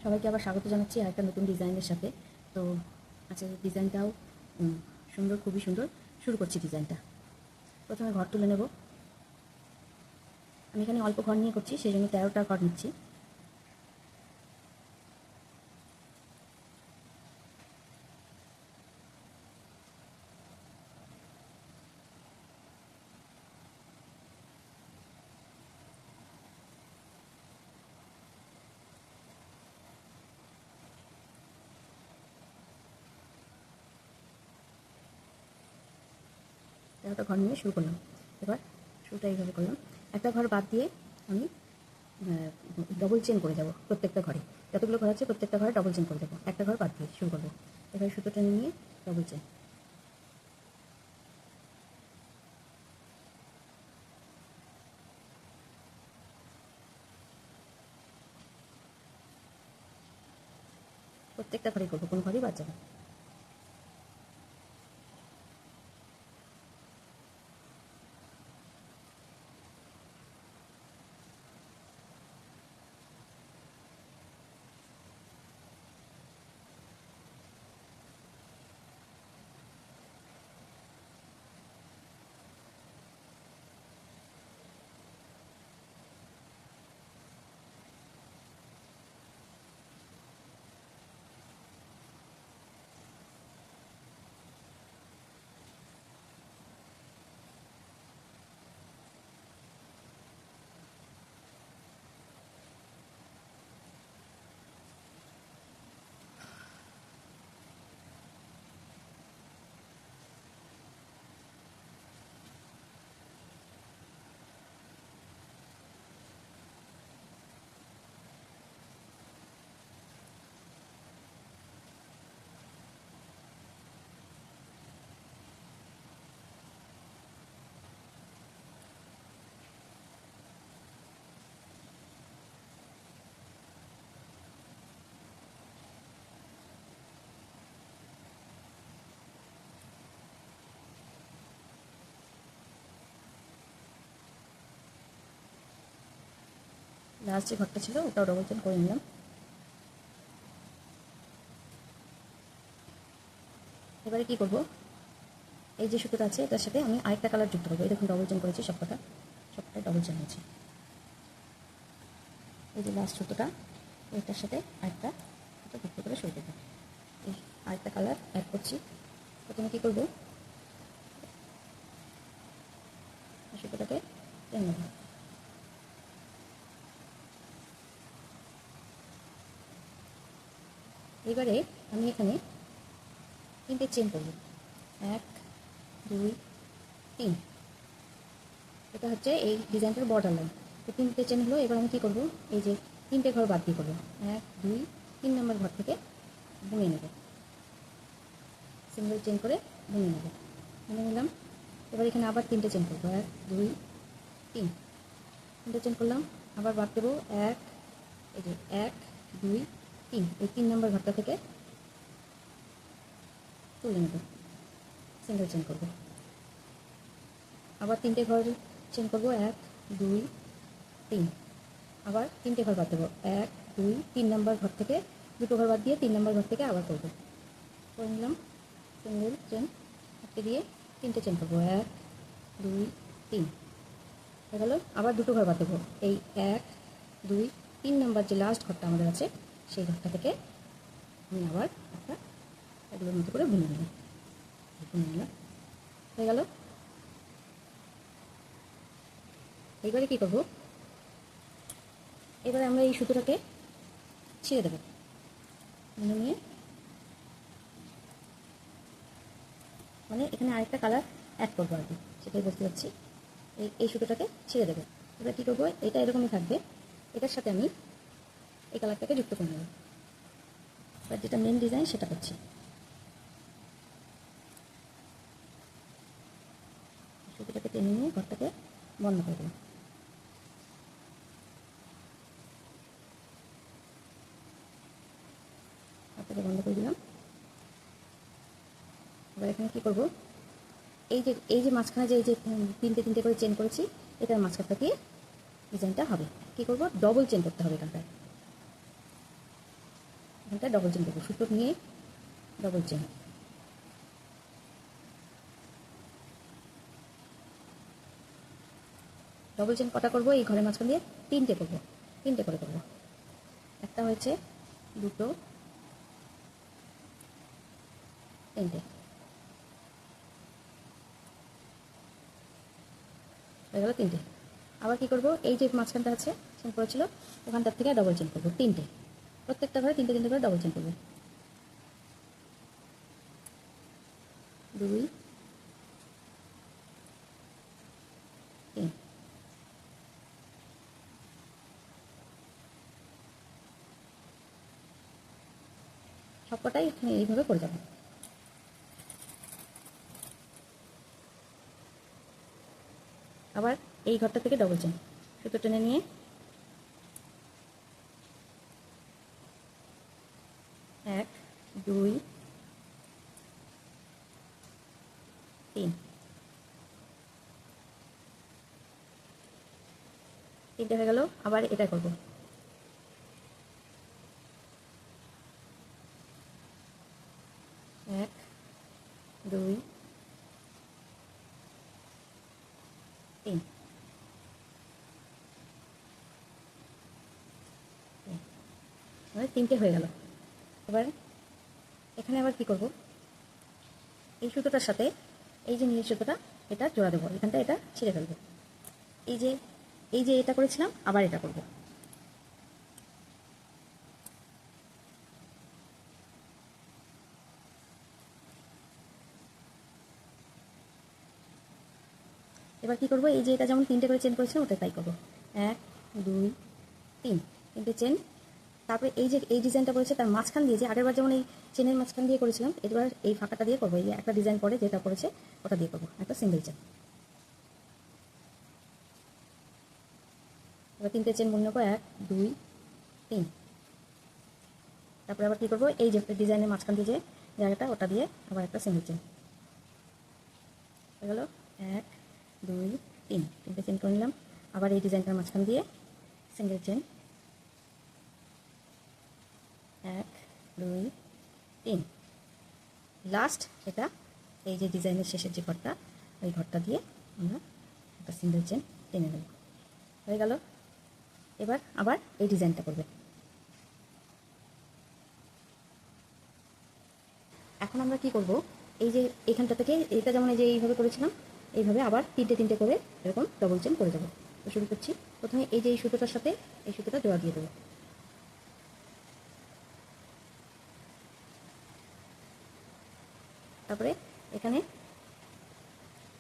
সবাইকে আবার স্বাগত জানাচ্ছি আরেকটা নতুন ডিজাইনের সাথে। তো আচ্ছা, ডিজাইনটাও সুন্দর, খুবই সুন্দর। শুরু করছি ডিজাইনটা। প্রথমে ঘর তুলে নেব। আমি এখানে অল্প ঘর নিয়ে করছি, সেই জন্য 13টা ঘর নিচ্ছি। একটা ঘর নিয়ে শুরু করলাম। এবার শুরুটা এইভাবে করলাম। একটা ঘর বাদ দিয়ে আমি ডবল চেন করে যাব প্রত্যেকটা ঘরে। যতগুলো ঘর আছে প্রত্যেকটা ঘরে ডবল চেন করে দেবো। একটা ঘর বাদ দিয়ে শুরু করবো। এবার সুতো টেনে নিয়ে ডবল চেন। প্রত্যেকটা ঘরেই করবো, কোনো ঘরেই বাদ যাবে না। লাস্ট যে ঘরটা ছিল ওটাও ডবল চেন করে নিলাম। এবারে কি করব, এই যে সুতোটা আছে এটার সাথে আমি আরেকটা কালার যুক্ত করবো। এই দেখুন ডবল চেন করেছি, সবকটাই ডবল চেন হয়েছে। এই যে লাস্ট সুতোটা, এটার সাথে আরেকটা সুতো যুক্ত করে শুরু দেবো। এই আরেকটা কালার অ্যাড করছি। প্রথমে কী করবো, সুতোটাকে টেনে নেব। এবারে আমি এখানে 3টে চেন করব। 1 2 3। এটা হচ্ছে এই ডিজাইনটার বর্ডার লাইন। তো 3টে চেন হলো। এবার আমি কী করবো, এই যে 3টে ঘর বাদ দিয়ে করবো। 1 2 3 নম্বর ঘর থেকে বুনে নেব, সিঙ্গেল চেন করে বুনে নেব। বুনে নিলাম। এবার এখানে আবার 3টে চেন করবো। 1 2 3। 3টে চেন করলাম। আবার বাদ দেবো 1, এই যে 1 2 3। এই 3 নম্বর ঘরটা থেকে তুলে নেব, সিঙ্গেল চেন করব। আবার 3টে ঘর চেন করব। 1 2 3। আবার 3টে ঘর বাদ দেবো। 1 2 3 নম্বর ঘর থেকে দুটো ঘর বাদ দিয়ে 3 নম্বর ঘর থেকে আবার করব। করে নিলাম, সিঙ্গেল চেন আটকে দিয়ে 3টে চেন করবো। 1 2 3 হয়ে গেল। আবার দুটো ঘর বাদ দেবো। এই 1 2 3 নম্বর যে লাস্ট ঘরটা আমাদের আছে সেই ঘরটা থেকে আমি আবার একটা এগুলোর মতো করে বুনে নিলাম। বুনে নিলাম, হয়ে গেল। এইবারে কী করবো, এবারে আমরা এই সুতোটাকে ছিঁড়ে দেবো। বুনে নিয়ে মানে এখানে আরেকটা কালার অ্যাড করবো আর কি, সেটাই বুঝতে পারছি। এই সুতোটাকে ছিঁড়ে দেবো। এবার কী করবো, এটা এরকমই থাকবে, এটার সাথে আমি এই কালারটাকে যুক্ত করে নেব। এবার যেটা মেন ডিজাইন সেটা করছি। সুতোটাকে টেনে নিয়ে ঘরটাকে বন্ধ করে দেবো। ঘরটাকে বন্ধ করে দিলাম। এবার এখানে কী করবো, এই যে মাঝখানে যে 3টে করে চেন করেছি, এটার মাঝখানটা দিয়ে ডিজাইনটা হবে। কী করবো, ডবল চেন করতে হবে এখানটায়। এখানটায় ডবল চেন করবো, সুতো নিয়ে ডবল চেন। ডবল চেন কটা করবো? এই ঘরের মাঝখান দিয়ে 3টে করবো, 3টে করে করবো। একটা হয়েছে, দুটো, 3টে হয়ে গেল, 3টে। আবার কি করব, এই যে মাঝখানটা আছে চেন করেছিল ওখানটার থেকে ডবল চেন করবো 3টে, প্রত্যেকটা ঘরে 3টে 3টে করে ডবল চেন করবো। 2 3। সবকটাই এইভাবে করে যাবো। আবার এই ঘরটা থেকে ডবল চেন, সুতো টেনে নিয়ে 1 2 3, 3টে হয়ে গেল। আবার এটা করব, 1 2 3। মানে 3টে হয়ে গেল। এবার এখানে আবার কি করব, এই সুতোটার সাথে এই যে নীল সুতোটা এটা জোড়া দেবো, এখানটা এটা ছিঁড়ে ফেলবো। এই যে এটা করেছিলাম আবার এটা করব। এবার কি করব, এই যে এটা যেমন 3টে করে চেন করেছিলাম ওটা তাই করবো, 1 2 3, 3টে চেন। তারপরে এই যে এই ডিজাইনটা করেছে তার মাঝখান দিয়ে, যে আগেরবার যেমন এই চেনের মাঝখান দিয়ে করেছিলাম, এবার এই ফাঁকাটা দিয়ে করবো। এই একটা ডিজাইন পরে যেটা করেছে ওটা দিয়ে করবো, একটা সিঙ্গেল চেন। এবার 3টে চেন মনে নেবো, 1 2 3। তারপরে আবার কী করবো, এই যে ডিজাইনের মাঝখান দিয়ে যে জায়গাটা ওটা দিয়ে আবার একটা সিঙ্গেল চেন হয়ে গেল, 1 2 3, 3টে চেন করে নিলাম। আবার এই ডিজাইনটার মাঝখান দিয়ে সিঙ্গেল চেন, 1 2 3। লাস্ট এটা এই যে ডিজাইনের শেষের যে ঘরটা, ওই ঘরটা দিয়ে আমরা একটা সিঙ্গেল চেন টেনে নেব, হয়ে গেল। এবার আবার এই ডিজাইনটা করবে। এখন আমরা কি করব, এই যে এখানটা থেকে এটা যেমন এই যে এইভাবে করেছিলাম, এইভাবে আবার 3টে 3টে করে এরকম ডবল চেন করে যাব। তো শুরু করছি, প্রথমে এই যে এই সুতোটার সাথে এই সুতোটা জোড়া দিয়ে দেবো, তারপরে এখানে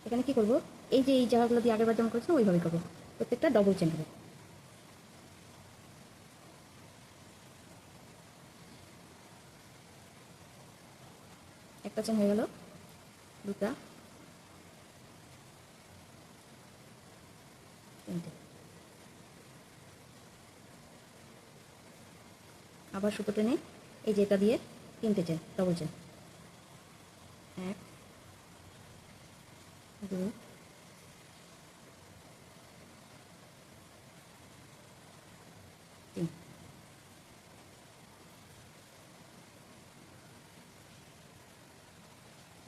এখানে কি করব, এই যে এই জায়গাগুলো দিয়ে আগেরবার যেমন করেছিলাম ওইভাবে করবো, প্রত্যেকটা ডবল চেন হবে। একটা চেন হয়ে গেল, দুটা, 3টে। আবার সুতো টেনে এই যে এটা দিয়ে 3টে চেন ডবল চেন, 1 2 3।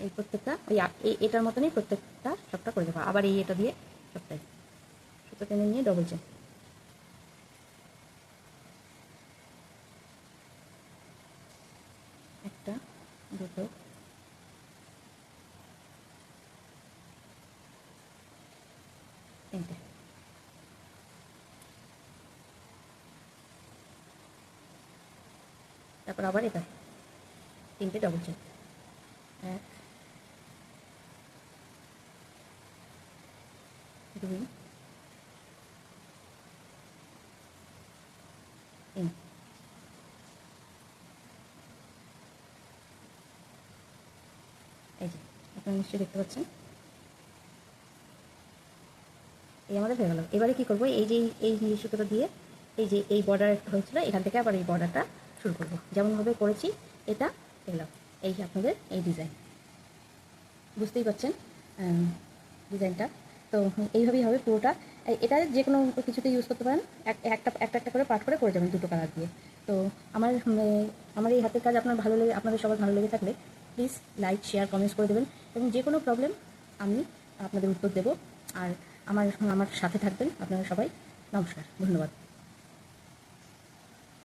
এই প্রত্যেকটা ওই এটার মতনই প্রত্যেকটা সবটা করে দেবো। আবার এই এটা দিয়ে সবটাই সুতো টেনে নিয়ে ডবল চেন, একটা, দুটো, 3টে। তারপর আবার এটা 3টে ডবল চেন, 1 2 3। এই যে আপনারা নিশ্চয়ই দেখতে পাচ্ছেন, এই আমাদের হয়ে গেল। এবারে কি করব, এই যে এই নীল সুতোটা দিয়ে এই যে এই বর্ডার হয়েছিল এখান থেকে আবার এই বর্ডারটা শুরু করব, যেমনভাবে করেছি এটা এলাম। এই আপনাদের এই ডিজাইন বুঝতেই পারছেন ডিজাইনটা। তো এইভাবেই হবে পুরোটা। এটা যে কোনো কিছুতে ইউজ করতে পারেন, একটা একটা একটা করে পার্ট করে যাবেন দুটো কালার দিয়ে। তো আমার আমার এই হাতের কাজ আপনাদের সবার ভালো লেগে থাকলে প্লিজ লাইক, শেয়ার, কমেন্টস করে দেবেন এবং যে কোনো প্রবলেম আমি আপনাদের উত্তর দেব। আর আমার আমার সাথে থাকবেন আপনারা সবাই। নমস্কার, ধন্যবাদ।